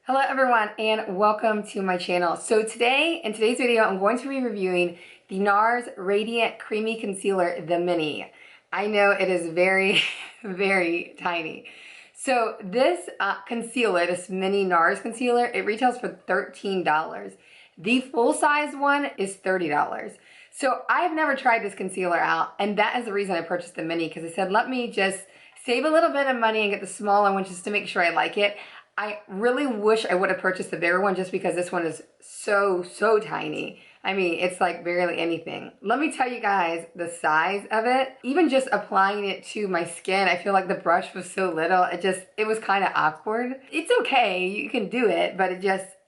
Hello everyone and welcome to my channel. So today, in today's video, I'm going to be reviewing the Nars Radiant Creamy Concealer, the Mini. I know it is very, very tiny. So this concealer, this mini Nars concealer, it retails for $13. The full-size one is $30. So I've never tried this concealer out, and that is the reason I purchased the mini, because I said, let me just save a little bit of money and get the smaller one just to make sure I like it. I really wish I would have purchased the bigger one just because this one is so tiny. I mean, it's like barely anything. Let me tell you guys the size of it. Even just applying it to my skin, I feel like the brush was so little. It was kind of awkward. It's okay, you can do it, but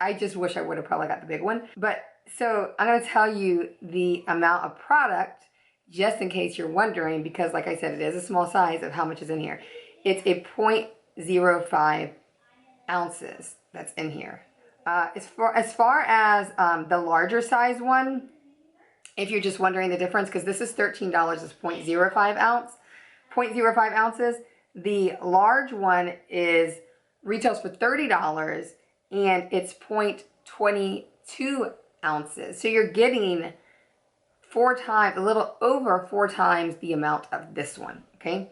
I just wish I would have probably got the big one. But so I'm gonna tell you the amount of product just in case you're wondering, because like I said, it is a small size of how much is in here. It's a 0.05 ounces that's in here. As far as the larger size one, if you're just wondering the difference, because this is $13, it's 0.05 ounces. The large one retails for $30 and it's 0.22 ounces. So you're getting a little over 4 times the amount of this one, okay?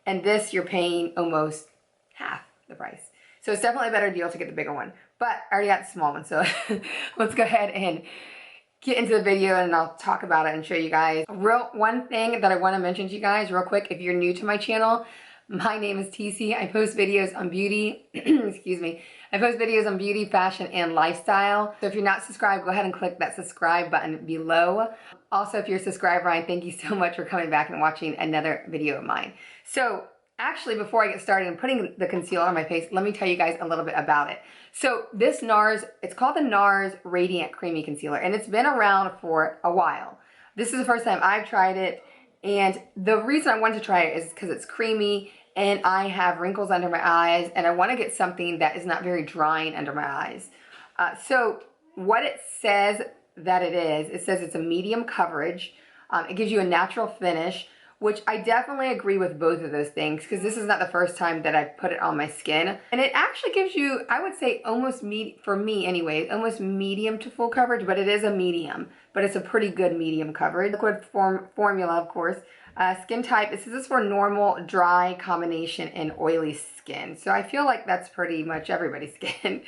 And this you're paying almost half the price. So it's definitely a better deal to get the bigger one. But I already got the small one, so let's go ahead and get into the video and I'll talk about it and show you guys. One thing that I want to mention to you guys real quick, if you're new to my channel, my name is Tisi. I post videos on beauty, excuse me. I post videos on beauty, fashion, and lifestyle. So if you're not subscribed, go ahead and click that subscribe button below. Also, if you're a subscriber, I thank you so much for coming back and watching another video of mine. So actually, before I get started and putting the concealer on my face, let me tell you guys a little bit about it. So this Nars, it's called the Nars Radiant Creamy Concealer, and it's been around for a while. This is the first time I've tried it, and the reason I wanted to try it is because it's creamy, and I have wrinkles under my eyes, and I want to get something that is not very drying under my eyes. So what it says that it says it's a medium coverage. It gives you a natural finish, which I definitely agree with both of those things, because this is not the first time that I've put it on my skin. And it actually gives you, I would say almost, for me anyways, almost medium to full coverage, but it is a medium. But it's a pretty good medium coverage. Liquid formula, of course. Skin type, this is for normal, dry, combination, and oily skin. So I feel like that's pretty much everybody's skin.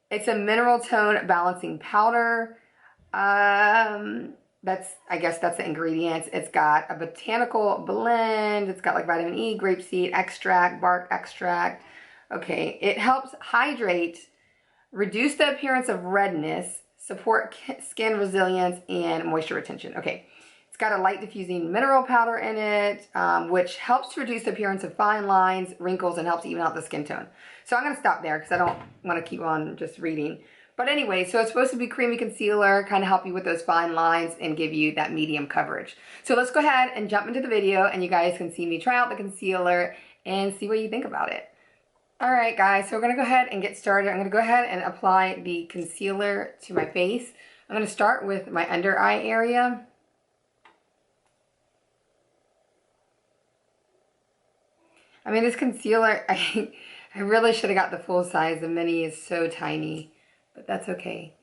It's a mineral tone balancing powder. I guess that's the ingredients. It's got a botanical blend. It's got like vitamin E, grapeseed extract, bark extract. Okay, it helps hydrate, reduce the appearance of redness, support skin resilience, and moisture retention. Okay, it's got a light diffusing mineral powder in it, which helps to reduce the appearance of fine lines, wrinkles, and helps even out the skin tone. So I'm gonna stop there because I don't wanna keep on just reading. But anyway, so it's supposed to be creamy concealer, kind of help you with those fine lines and give you that medium coverage. So let's go ahead and jump into the video and you guys can see me try out the concealer and see what you think about it. All right, guys, so we're gonna go ahead and get started. I'm gonna go ahead and apply the concealer to my face. I'm gonna start with my under eye area. I mean, this concealer, I really should have got the full size. The mini is so tiny. But that's okay.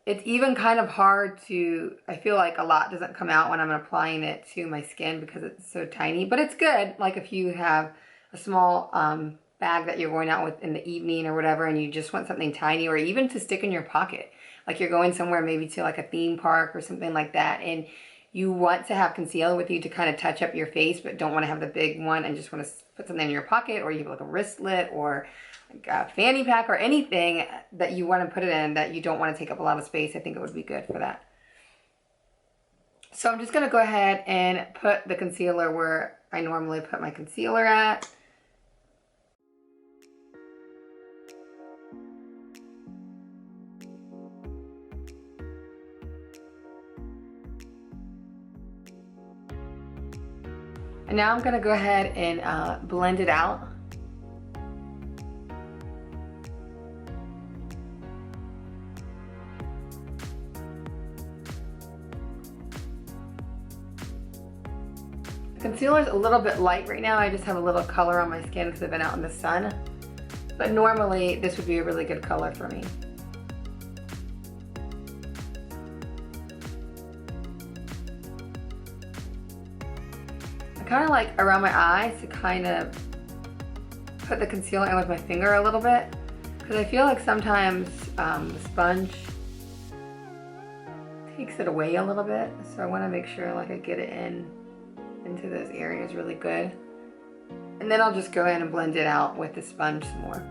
It's even kind of hard I feel like a lot doesn't come out when I'm applying it to my skin because it's so tiny, but it's good. Like if you have a small bag that you're going out with in the evening or whatever, and you just want something tiny, or even to stick in your pocket. Like you're going somewhere maybe to like a theme park or something like that, and you want to have concealer with you to kind of touch up your face, but don't want to have the big one and just want to put something in your pocket, or you have like a wristlet or like a fanny pack or anything that you want to put it in that you don't want to take up a lot of space. I think it would be good for that. So I'm just going to go ahead and put the concealer where I normally put my concealer at. And now I'm going to go ahead and blend it out. Concealer is a little bit light right now. I just have a little color on my skin because I've been out in the sun. but normally this would be a really good color for me. I kind of like around my eyes to kind of put the concealer in with my finger a little bit, because I feel like sometimes the sponge takes it away a little bit, so I want to make sure like I get it into those areas really good. And then I'll just go in and blend it out with the sponge some more,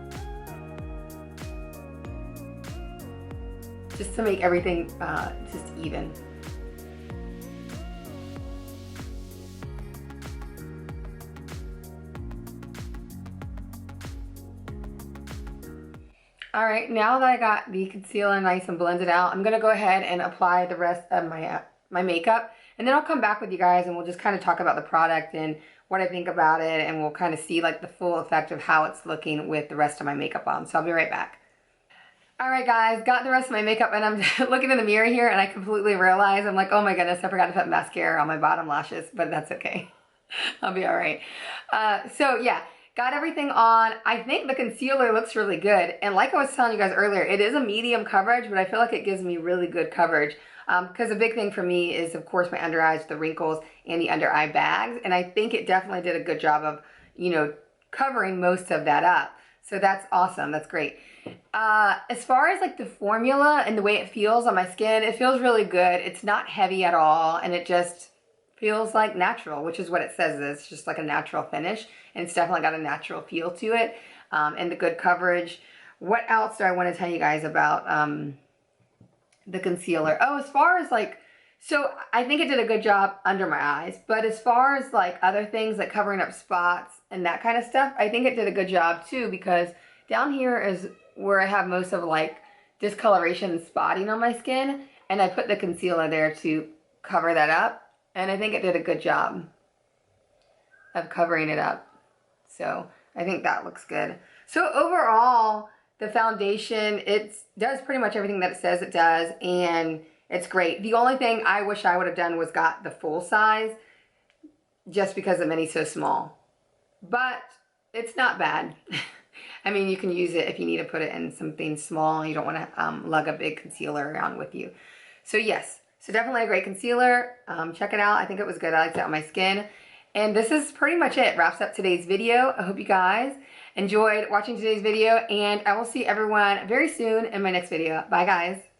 just to make everything just even. All right, now that I got the concealer nice and blended out, I'm gonna go ahead and apply the rest of my makeup, and then I'll come back with you guys and we'll just kind of talk about the product and what I think about it, and we'll kind of see like the full effect of how it's looking with the rest of my makeup on. So I'll be right back. All right guys, got the rest of my makeup, and I'm looking in the mirror here and I completely realize, I'm like, oh my goodness, I forgot to put mascara on my bottom lashes, but that's okay. I'll be all right. So yeah. Got everything on. I think the concealer looks really good. And like I was telling you guys earlier, it is a medium coverage, but I feel like it gives me really good coverage. Because a big thing for me is, of course, my under eyes, the wrinkles, and the under eye bags. And I think it definitely did a good job of, you know, covering most of that up. So that's awesome. That's great. As far as like the formula and the way it feels on my skin, it feels really good. It's not heavy at all. And it just feels like natural, which is what it says. It's just like a natural finish, and it's definitely got a natural feel to it, and the good coverage. What else do I want to tell you guys about the concealer? Oh, as far as like, so I think it did a good job under my eyes, but as far as like other things like covering up spots and that kind of stuff, I think it did a good job too, because down here is where I have most of like discoloration and spotting on my skin, and I put the concealer there to cover that up. And I think it did a good job of covering it up. So I think that looks good. So overall, the foundation, it does pretty much everything that it says it does, and it's great. The only thing I wish I would have done was got the full size, just because the mini's so small. But it's not bad. I mean, you can use it if you need to put it in something small. You don't want to lug a big concealer around with you. So yes. So definitely a great concealer. Check it out. I think it was good. I liked it on my skin. And this is pretty much it. Wraps up today's video. I hope you guys enjoyed watching today's video, and I will see everyone very soon in my next video. Bye guys.